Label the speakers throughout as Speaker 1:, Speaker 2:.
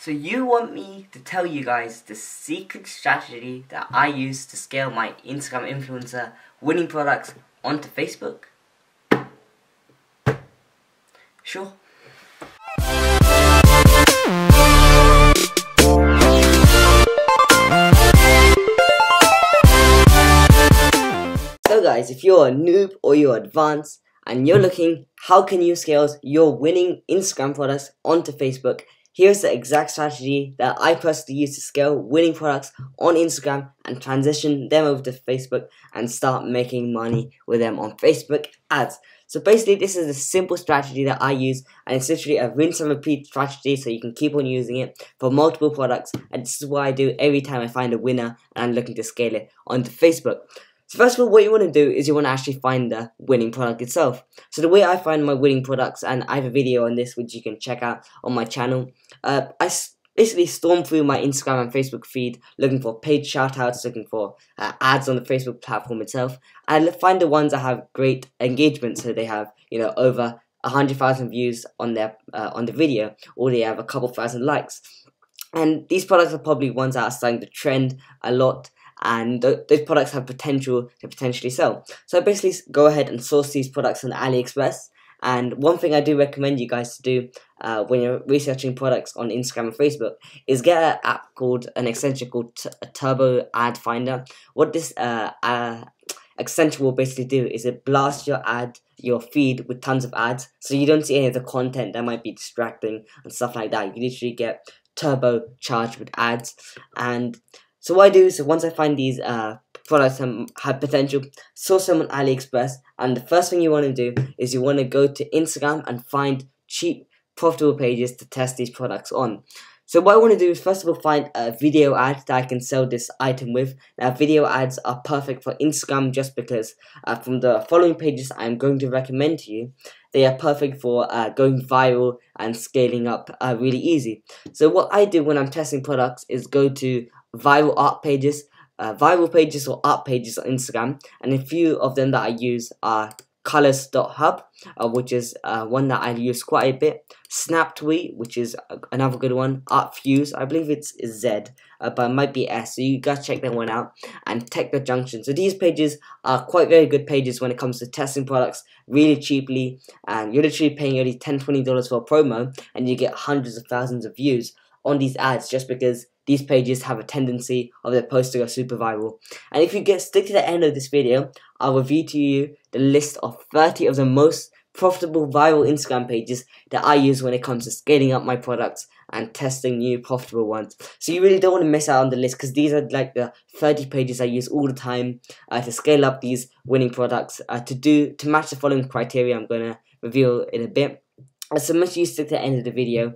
Speaker 1: So you want me to tell you guys the secret strategy that I use to scale my Instagram influencer winning products onto Facebook? Sure. So guys, if you're a noob or you're advanced and you're looking how can you scale your winning Instagram products onto Facebook, here's the exact strategy that I personally use to scale winning products on Instagram and transition them over to Facebook and start making money with them on Facebook ads. So basically this is a simple strategy that I use, and it's literally a rinse and repeat strategy so you can keep on using it for multiple products, and this is what I do every time I find a winner and I'm looking to scale it onto Facebook. So first of all, what you want to do is you want to actually find the winning product itself. So the way I find my winning products, and I have a video on this which you can check out on my channel, I basically storm through my Instagram and Facebook feed looking for paid shoutouts, looking for ads on the Facebook platform itself, and find the ones that have great engagement. So they have, you know, over 100,000 views on their on the video, or they have a couple thousand likes. And these products are probably ones that are starting to trend a lot, and those products have potential to potentially sell. So I basically go ahead and source these products on AliExpress. And one thing I do recommend you guys to do when you're researching products on Instagram and Facebook is get an app called, an extension called Turbo Ad Finder. What this extension will basically do is it blasts your feed with tons of ads, so you don't see any of the content that might be distracting and stuff like that. You can literally get turbo charged with ads. And so what I do is, once I find these products have potential, source them on AliExpress, and the first thing you want to do is you want to go to Instagram and find cheap, profitable pages to test these products on. So what I want to do is first of all find a video ad that I can sell this item with. Now video ads are perfect for Instagram just because from the following pages I'm going to recommend to you, they are perfect for going viral and scaling up really easy. So what I do when I'm testing products is go to viral art pages, or art pages on Instagram, and a few of them that I use are colors.hub, which is one that I use quite a bit, SnapTweet, which is another good one, ArtFuse, I believe it's Z, but it might be S, so you guys check that one out, and Techno Junction. So these pages are quite very good pages when it comes to testing products really cheaply, and you're literally paying only $10-20 for a promo, and you get hundreds of thousands of views on these ads just because these pages have a tendency of their posts to go super viral. And if you stick to the end of this video, I'll review to you the list of 30 of the most profitable viral Instagram pages that I use when it comes to scaling up my products and testing new profitable ones. So you really don't want to miss out on the list, because these are like the 30 pages I use all the time to scale up these winning products. To match the following criteria I'm going to reveal in a bit. So make sure you stick to the end of the video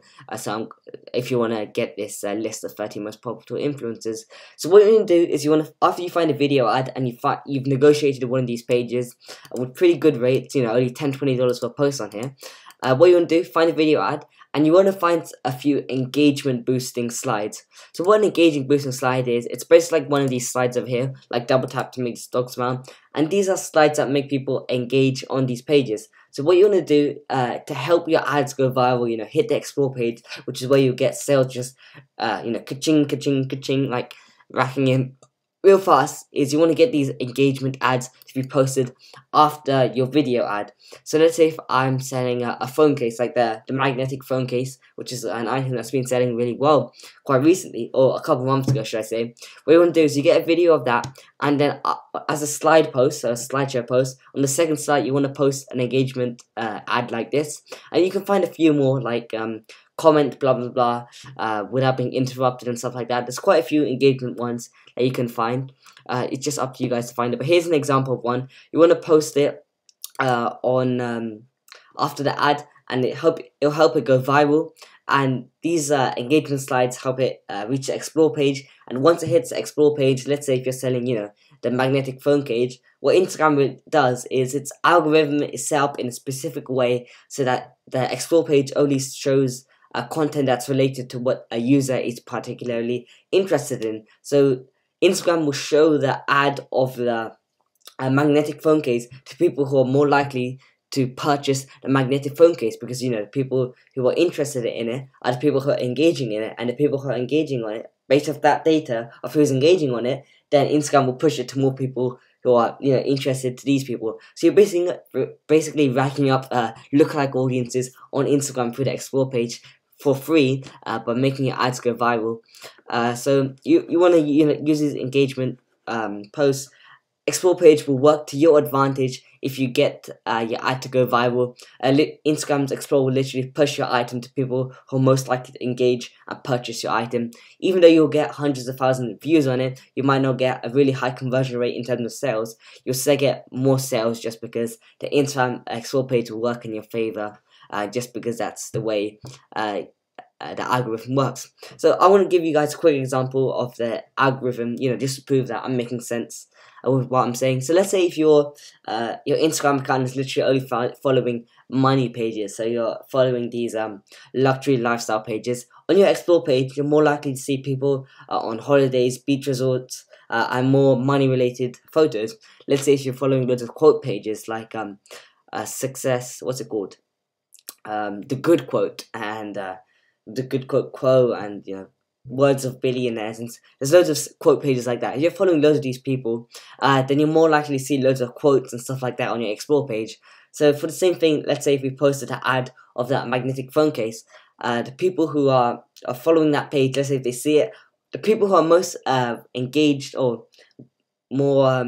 Speaker 1: if you want to get this list of 30 most profitable influencers. So what you're going to do is after you find a video ad and you've negotiated one of these pages with pretty good rates, you know, only $10-20 for a post on here, what you want to do, find a video ad, and you want to find a few engagement boosting slides. So what an engaging boosting slide is, it's basically like one of these slides over here, like double tap to make the dog smile, and these are slides that make people engage on these pages. So what you want to do to help your ads go viral, you know, hit the explore page, which is where you get sales just, you know, ka-ching, ka-ching, ka-ching, like racking in real fast, is you want to get these engagement ads to be posted after your video ad. So let's say if I'm selling a phone case, like the magnetic phone case, which is an item that's been selling really well quite recently, or a couple months ago should I say. What you want to do is you get a video of that, and then as a slide post, so a slideshow post, on the second slide you want to post an engagement ad like this, and you can find a few more like comment blah blah blah without being interrupted and stuff like that. There's quite a few engagement ones that you can find. It's just up to you guys to find it, but here's an example of one. You want to post it on after the ad, and it'll help it go viral. And these engagement slides help it reach the explore page, and once it hits the explore page, let's say if you're selling, you know, the magnetic phone cage, what Instagram does is its algorithm is set up in a specific way so that the explore page only shows content that's related to what a user is particularly interested in. So Instagram will show the ad of the magnetic phone case to people who are more likely to purchase the magnetic phone case, because the people who are interested in it are the people who are engaging in it, and the people who are engaging on it, based off that data of who's engaging on it, then Instagram will push it to more people who are interested to these people. So you're basically racking up lookalike audiences on Instagram through the explore page for free, by making your ads go viral. So you want to use these engagement posts. Explore page will work to your advantage if you get your ad to go viral. Instagram's Explore will literally push your item to people who are most likely to engage and purchase your item. Even though you'll get hundreds of thousands of views on it, you might not get a really high conversion rate in terms of sales. You'll still get more sales just because the Instagram Explore page will work in your favor, just because that's the way the algorithm works. So I want to give you guys a quick example of the algorithm, just to prove that I'm making sense with what I'm saying. So let's say if your Instagram account is literally only following money pages, so you're following these luxury lifestyle pages. On your explore page, you're more likely to see people on holidays, beach resorts, and more money related photos. Let's say if you're following loads of quote pages like success, what's it called? The Good Quote and the Good Quote and words of billionaires, and there's loads of quote pages like that. If you're following loads of these people, then you're more likely to see loads of quotes and stuff like that on your explore page. So for the same thing, let's say if we posted an ad of that magnetic phone case, the people who are following that page, let's say if they see it, the people who are most engaged or more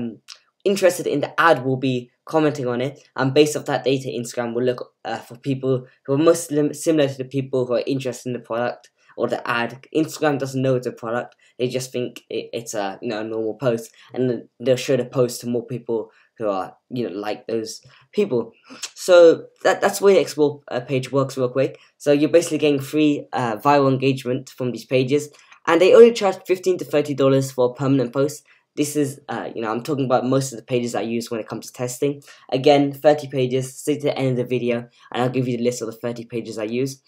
Speaker 1: interested in the ad will be commenting on it, and based off that data, Instagram will look for people who are most similar to the people who are interested in the product or the ad. Instagram doesn't know it's a product; they just think it's a normal post, and they'll show the post to more people who are like those people. So that's the way the explore page works real quick. So you're basically getting free viral engagement from these pages, and they only charge $15 to $30 for a permanent post. This is, I'm talking about most of the pages I use when it comes to testing. Again, 30 pages, stay to the end of the video, and I'll give you the list of the 30 pages I use.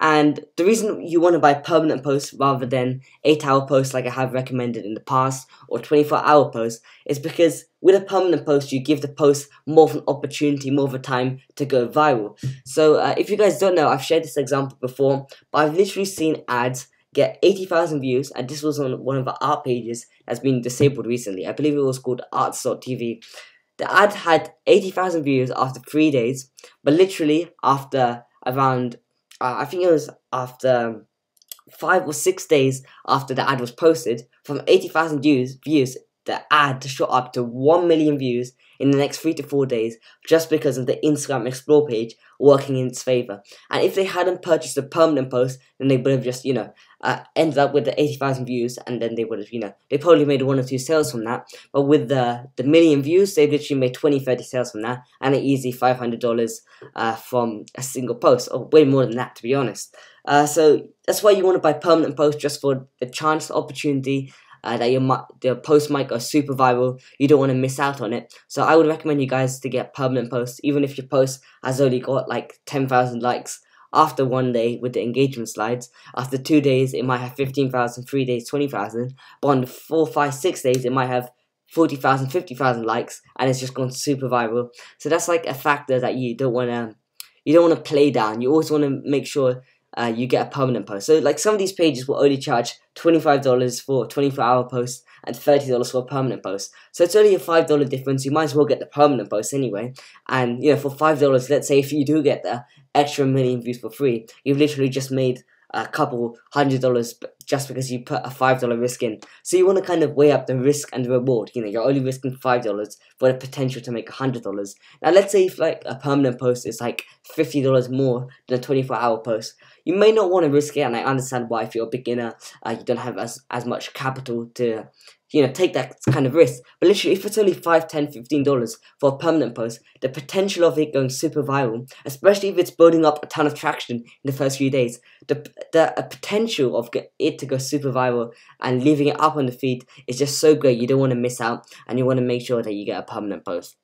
Speaker 1: And the reason you want to buy permanent posts rather than 8-hour posts like I have recommended in the past, or 24-hour posts, is because with a permanent post, you give the post more of an opportunity, more of a time to go viral. So if you guys don't know, I've shared this example before, but I've literally seen ads get 80,000 views, and this was on one of the art pages that's been disabled recently. I believe it was called arts.tv. The ad had 80,000 views after 3 days, but literally after around, I think it was after 5 or 6 days after the ad was posted, from 80,000 views, the ad shot up to 1 million views in the next 3 to 4 days, just because of the Instagram Explore page working in its favor. And if they hadn't purchased a permanent post, then they would have just, ended up with the 80,000 views, and then they would have, they probably made 1 or 2 sales from that. But with the million views, they literally made 20, 30 sales from that, and an easy $500 from a single post, or way more than that, to be honest. So that's why you want to buy permanent posts, just for the chance, opportunity, that the post might go super viral. You don't want to miss out on it. So I would recommend you guys to get permanent posts, even if your post has only got like 10,000 likes. After 1 day with the engagement slides, after 2 days it might have 15,000, 3 days 20,000, but on 4, 5, 6 days it might have 40,000, 50,000 likes, and it's just gone super viral. So that's like a factor that you don't want to play down. You always want to make sure you get a permanent post. So like some of these pages will only charge $25 for a 24-hour post and $30 for a permanent post. So it's only a $5 difference. You might as well get the permanent post anyway. And for $5, let's say if you do get the extra million views for free, you've literally just made a couple $100 just because you put a $5 risk in. So you want to kind of weigh up the risk and the reward. You're only risking $5 for the potential to make $100. Now let's say if like a permanent post is like $50 more than a 24-hour post, you may not want to risk it, and I understand why. If you're a beginner, you don't have as much capital to take that kind of risk. But literally, if it's only $5, $10, $15 for a permanent post, the potential of it going super viral, especially if it's building up a ton of traction in the first few days, the potential of it to go super viral and leaving it up on the feed is just so great. You don't want to miss out, and you want to make sure that you get a permanent post.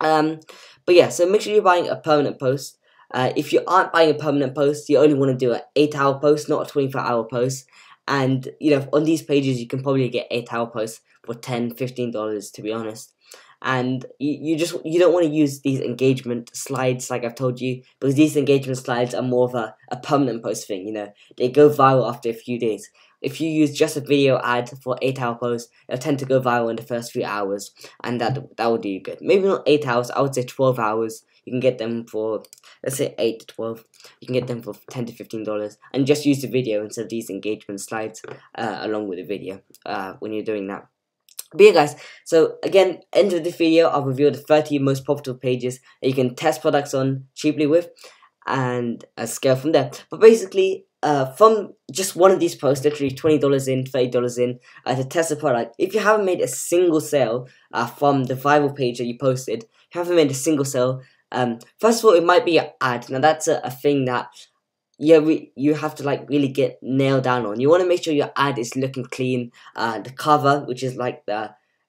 Speaker 1: But yeah, so make sure you're buying a permanent post. If you aren't buying a permanent post, you only want to do an 8-hour post, not a 24-hour post. And on these pages you can probably get 8-hour posts for $10, $15, to be honest. and you don't want to use these engagement slides like I've told you, because these engagement slides are more of a permanent post thing. You know, they go viral after a few days. If you use just a video ad for 8-hour posts, it'll tend to go viral in the first few hours, and that will do you good. Maybe not 8 hours, I would say 12 hours. You can get them for, let's say 8 to 12. You can get them for $10 to $15, and just use the video instead of these engagement slides along with the video when you're doing that. But yeah, guys, so again, end of this video, I'll reveal the 30 most profitable pages that you can test products on cheaply with, and scale from there. But basically, from just one of these posts, literally $20 in, $30 in, to test the product, if you haven't made a single sale from the viral page that you posted, if you haven't made a single sale, first of all, it might be an ad. Now that's a thing that you have to like really get nailed down on. You want to make sure your ad is looking clean. The cover, which is like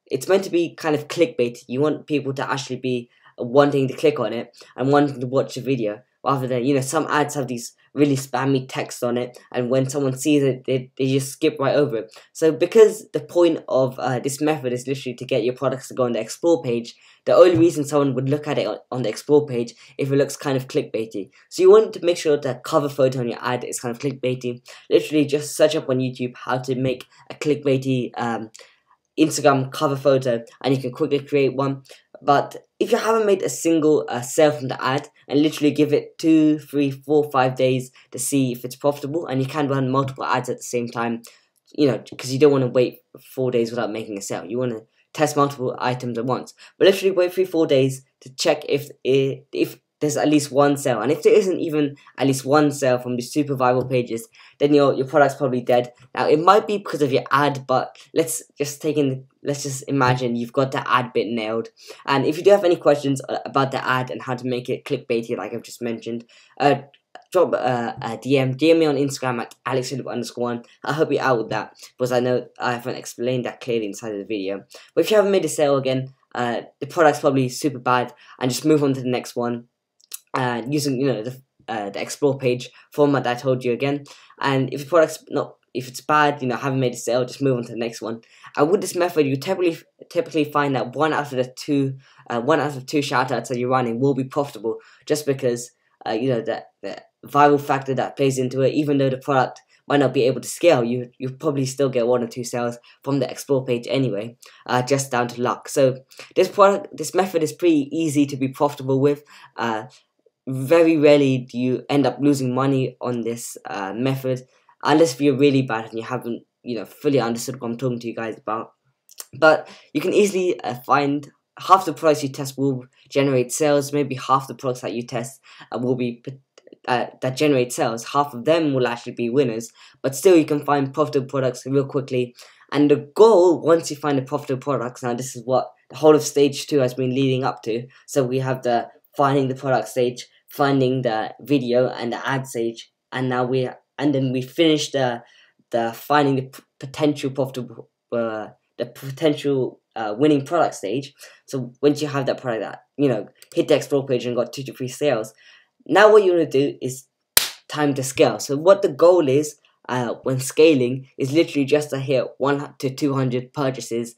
Speaker 1: it's meant to be kind of clickbait. You want people to actually be wanting to click on it and wanting to watch the video, rather than, you know, some ads have these really spammy text on it, and when someone sees it, they just skip right over it. So because the point of this method is literally to get your products to go on the explore page, the only reason someone would look at it on the explore page if it looks kind of clickbaity. So you want to make sure the cover photo on your ad is kind of clickbaity. Literally just search up on YouTube how to make a clickbaity Instagram cover photo, and you can quickly create one. But if you haven't made a single sale from the ad, and literally give it 2, 3, 4, 5 days to see if it's profitable, and you can run multiple ads at the same time, you know, because you don't want to wait 4 days without making a sale. You want to test multiple items at once. But literally wait 3-4 days to check if there's at least one sale, and if there isn't even at least one sale from the super viral pages, then your product's probably dead. Now it might be because of your ad, but let's just imagine you've got the ad bit nailed. And if you do have any questions about the ad and how to make it clickbaity, like I've just mentioned, drop a DM me on Instagram at alexphilip_1. I'll help you out with that, because I know I haven't explained that clearly inside of the video. But if you haven't made a sale again, the product's probably super bad, and just move on to the next one. Using, you know, the explore page format that I told you again. And if the product's if it's bad, you know, haven't made a sale, just move on to the next one. And with this method, you typically find that one out of two shoutouts that you're running will be profitable, just because you know, the viral factor that plays into it. Even though the product might not be able to scale, you probably still get 1 or 2 sales from the explore page anyway, just down to luck. So this method is pretty easy to be profitable with. Very rarely do you end up losing money on this method, unless you're really bad and you haven't, you know, fully understood what I'm talking to you guys about. But you can easily find half the products you test will generate sales. Maybe half the products that you test will be that generate sales. Half of them will actually be winners, but still you can find profitable products real quickly. And the goal, once you find the profitable products, now this is what the whole of stage 2 has been leading up to. So we have the finding the product stage, finding the video and the ad stage, and now then we finish the finding the potential profitable winning product stage. So once you have that product that, you know, hit the explore page and got 2 to 3 sales, now what you want to do is time to scale. So what the goal is when scaling is literally just to hit 1 to 200 purchases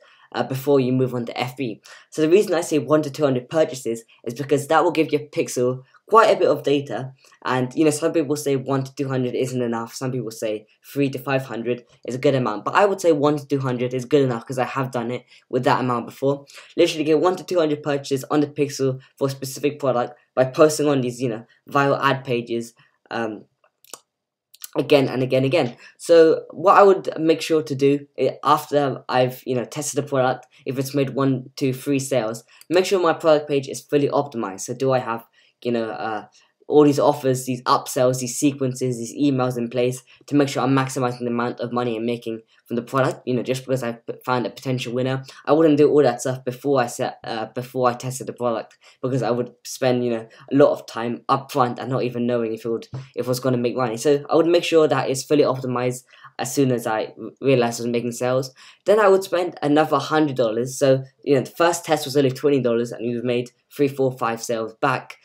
Speaker 1: before you move on to FB. So the reason I say 1 to 200 purchases is because that will give your pixel quite a bit of data. And, you know, some people say 1 to 200 isn't enough. Some people say 3 to 500 is a good amount. But I would say 1 to 200 is good enough, because I have done it with that amount before. Literally get 1 to 200 purchases on the pixel for a specific product by posting on these, you know, viral ad pages again and again. So what I would make sure to do after I've, you know, tested the product, if it's made 1 to 3 sales, make sure my product page is fully optimized. So do I have, you know, all these offers, these upsells, these sequences, these emails in place to make sure I'm maximizing the amount of money I'm making from the product? You know, just because I found a potential winner, I wouldn't do all that stuff before I tested the product, because I would spend, you know, a lot of time upfront and not even knowing if it was going to make money. So I would make sure that it's fully optimized as soon as I realized I was making sales. Then I would spend another $100. So, you know, the first test was only $20, and you've made 3, 4, 5 sales back.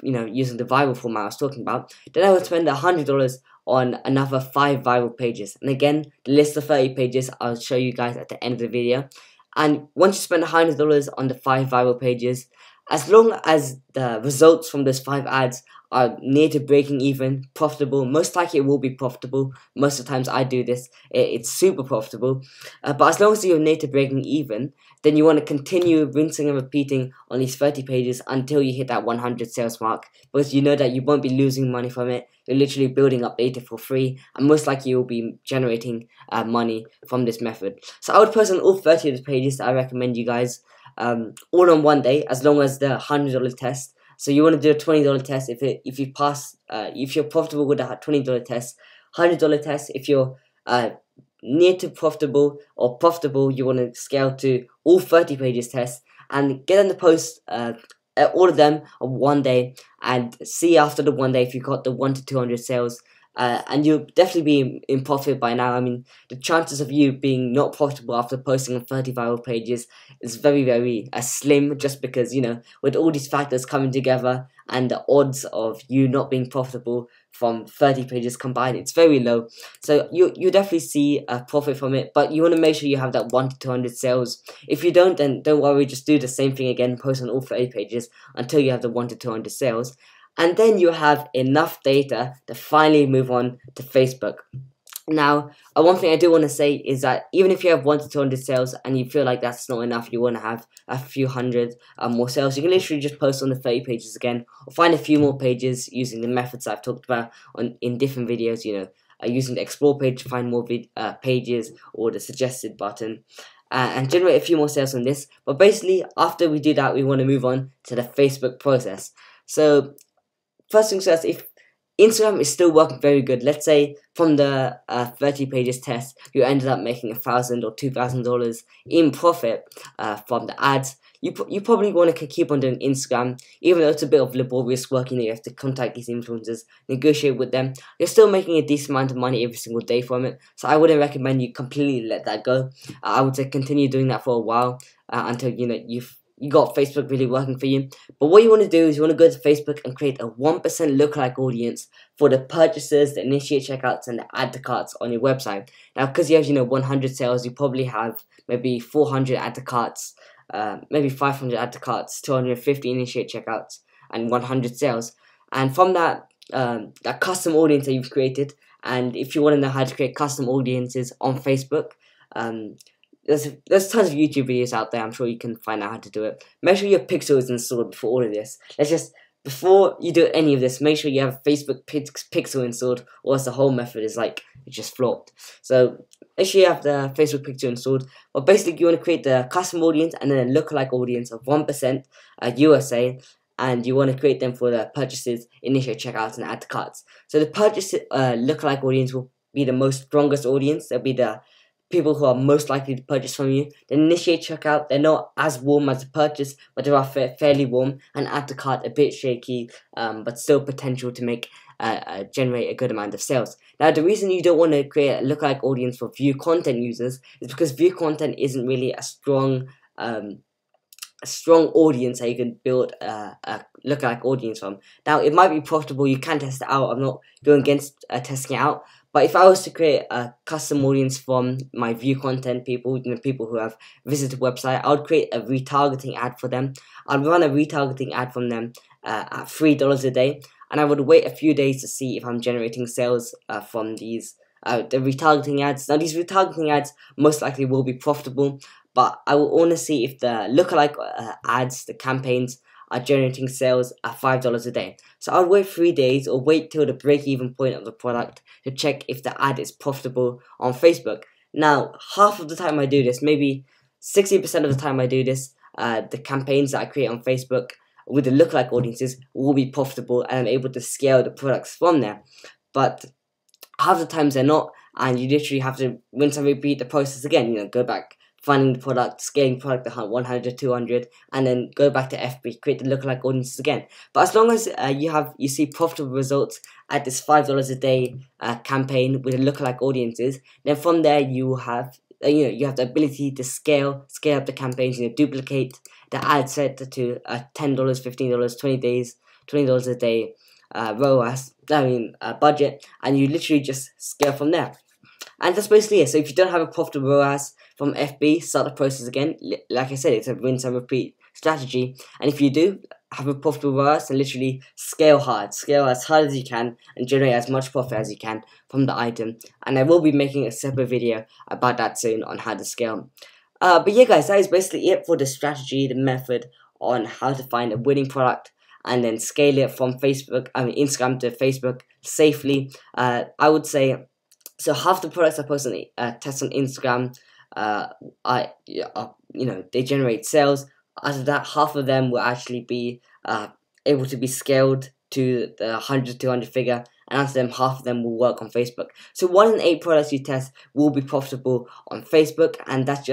Speaker 1: You know, using the viral format I was talking about. Then I would spend $100 on another 5 viral pages. And again, the list of 30 pages I'll show you guys at the end of the video. And once you spend $100 on the 5 viral pages, as long as the results from those 5 ads are near to breaking even, profitable, most likely it will be profitable. Most of the times I do this, it's super profitable. But as long as you're near to breaking even, then you want to continue rinsing and repeating on these 30 pages until you hit that 100 sales mark, because you know that you won't be losing money from it. You're literally building up data for free, and most likely you'll be generating money from this method. So I would post on all 30 of the pages that I recommend you guys, all on one day, as long as the $100 test. So you want to do a $20 test if you pass, if you're profitable with a $20 test, $100 test if you're near to profitable or profitable, you want to scale to all 30 pages test and get in the post all of them on one day, and see after the one day if you got the 1 to 200 sales. And you'll definitely be in profit by now. I mean, the chances of you being not profitable after posting on 30 viral pages is very, very slim, just because, you know, with all these factors coming together and the odds of you not being profitable from 30 pages combined, it's very low. So you definitely see a profit from it, but you want to make sure you have that 1 to 200 sales. If you don't, then don't worry, just do the same thing again, post on all 30 pages until you have the 1 to 200 sales. And then you have enough data to finally move on to Facebook. Now, one thing I do want to say is that even if you have 1 to 200 sales and you feel like that's not enough, you want to have a few hundred more sales, you can literally just post on the 30 pages again, or find a few more pages using the methods I've talked about in different videos, you know, using the explore page to find more pages, or the suggested button. And generate a few more sales on this. But basically, after we do that, we want to move on to the Facebook process. So first things first, if Instagram is still working very good, let's say from the 30 pages test, you ended up making $1,000 or $2,000 in profit from the ads, you probably want to keep on doing Instagram, even though it's a bit of laborious work. You know, you have to contact these influencers, negotiate with them. You're still making a decent amount of money every single day from it, so I wouldn't recommend you completely let that go. I would say continue doing that for a while until, you know, you got Facebook really working for you. But what you want to do is you want to go to Facebook and create a 1% lookalike audience for the purchases, the initiate checkouts, and the add to carts on your website. Now, because you have, you know, 100 sales, you probably have maybe 400 add to carts, maybe 500 add to carts, 250 initiate checkouts, and 100 sales. And from that custom audience that you've created, and if you want to know how to create custom audiences on Facebook, there's tons of YouTube videos out there. I'm sure you can find out how to do it. Make sure your pixel is installed before all of this. Before you do any of this, make sure you have a Facebook pixel installed, or else the whole method is like, it just flopped. So make sure you have the Facebook pixel installed. But basically, you want to create the custom audience and then a lookalike audience of 1% USA, and you want to create them for the purchases, initiate checkouts, and add to carts. So the purchase lookalike audience will be the most strongest audience. They'll be the people who are most likely to purchase from you. The initiate checkout, they're not as warm as the purchase, but they are fairly warm, and add to cart a bit shaky, but still potential to make generate a good amount of sales. Now, the reason you don't want to create a lookalike audience for view content users is because view content isn't really a strong audience that you can build a lookalike audience from. Now, it might be profitable, you can test it out. I'm not going against testing it out. But if I was to create a custom audience from my view content people, you know, people who have visited the website, I would create a retargeting ad for them. I'd run a retargeting ad from them at $3 a day, and I would wait a few days to see if I'm generating sales from these the retargeting ads. Now, these retargeting ads most likely will be profitable, but I will want to see if the lookalike ads, the campaigns, are generating sales at $5 a day. So I'll wait 3 days, or wait till the break-even point of the product to check if the ad is profitable on Facebook. Now, half of the time I do this, maybe 60% of the time I do this, the campaigns that I create on Facebook with the lookalike audiences will be profitable, and I'm able to scale the products from there. But half the times they're not, and you literally have to rinse and repeat the process again. You know, go back, finding the product, scaling the product to 100, 200, and then go back to FB, create the lookalike audiences again. But as long as you see profitable results at this $5 a day campaign with the lookalike audiences, then from there you have you have the ability to scale up the campaigns. You know, duplicate the ad set to $10, $15, $20 a day ROAS. Budget, and you literally just scale from there. And that's basically it. So if you don't have a profitable ROAS from FB, start the process again. Like I said, it's a rinse and repeat strategy. And if you do have a profitable ROAS, then literally scale as hard as you can, and generate as much profit as you can from the item. And I will be making a separate video about that soon on how to scale. But yeah, guys, that is basically it for the strategy, the method on how to find a winning product and then scale it from Instagram to Facebook safely. I would say, so half the products I post on test on Instagram, they generate sales. Out of that, half of them will actually be able to be scaled to the 100 to 200 figure, and out of them, half of them will work on Facebook. So 1 in 8 products you test will be profitable on Facebook, and that's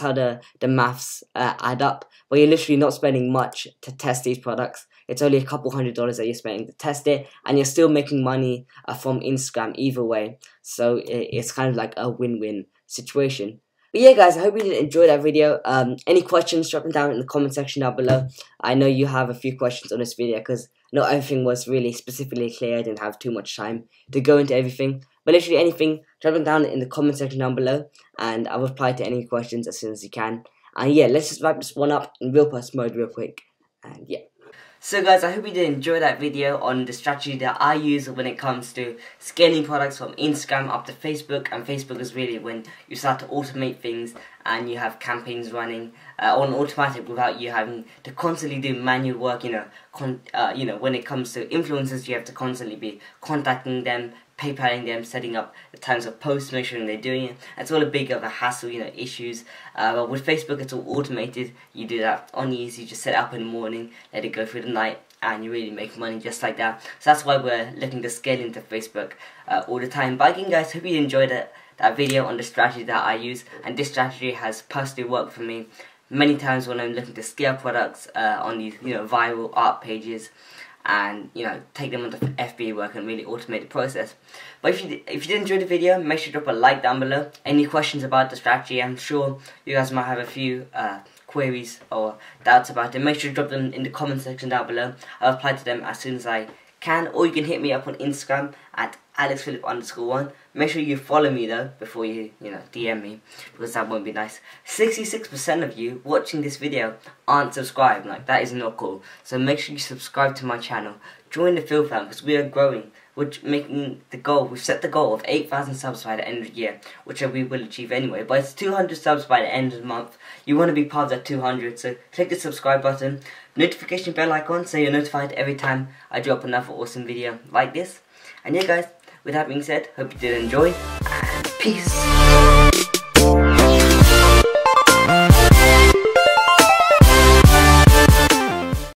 Speaker 1: how the maths add up. But you're literally not spending much to test these products. It's only a couple $100s that you're spending to test it, and you're still making money from Instagram either way. So it's kind of like a win-win situation. But yeah, guys, I hope you did enjoy that video. Any questions, drop them down in the comment section down below. I know you have a few questions on this video because not everything was really specifically clear. I didn't have too much time to go into everything. But literally anything, drop them down in the comment section down below, and I'll reply to any questions as soon as you can. And yeah, let's just wrap this one up in real person mode real quick. And yeah. So guys, I hope you did enjoy that video on the strategy that I use when it comes to scaling products from Instagram up to Facebook. And Facebook is really when you start to automate things and you have campaigns running on automatic without you having to constantly do manual work. When it comes to influencers, you have to constantly be contacting them, PayPaling them, setting up the times of posts, make sure they're doing it. It's all a big of a hassle, issues. But with Facebook, it's all automated. You do that on easy, just set it up in the morning, let it go through the night, and you really make money just like that. So that's why we're looking to scale into Facebook all the time. But again, guys, hope you enjoyed that video on the strategy that I use, and this strategy has personally worked for me many times when I'm looking to scale products on these viral art pages, and take them onto FB work and really automate the process. But if you did enjoy the video, make sure to drop a like down below. Any questions about the strategy, I'm sure you guys might have a few queries or doubts about it. Make sure to drop them in the comment section down below. I'll reply to them as soon as I can, or you can hit me up on Instagram at AlexPhilip_1. Make sure you follow me though before you DM me, because that won't be nice. 66% of you watching this video aren't subscribed. Like, that is not cool. So make sure you subscribe to my channel. Join the Phil fam, because we are growing. We've set the goal of 8,000 subs by the end of the year, which we will achieve anyway. But it's 200 subs by the end of the month. You want to be part of that 200, so click the subscribe button, notification bell icon, so you're notified every time I drop another awesome video like this. And yeah, guys, with that being said, hope you did enjoy, and peace.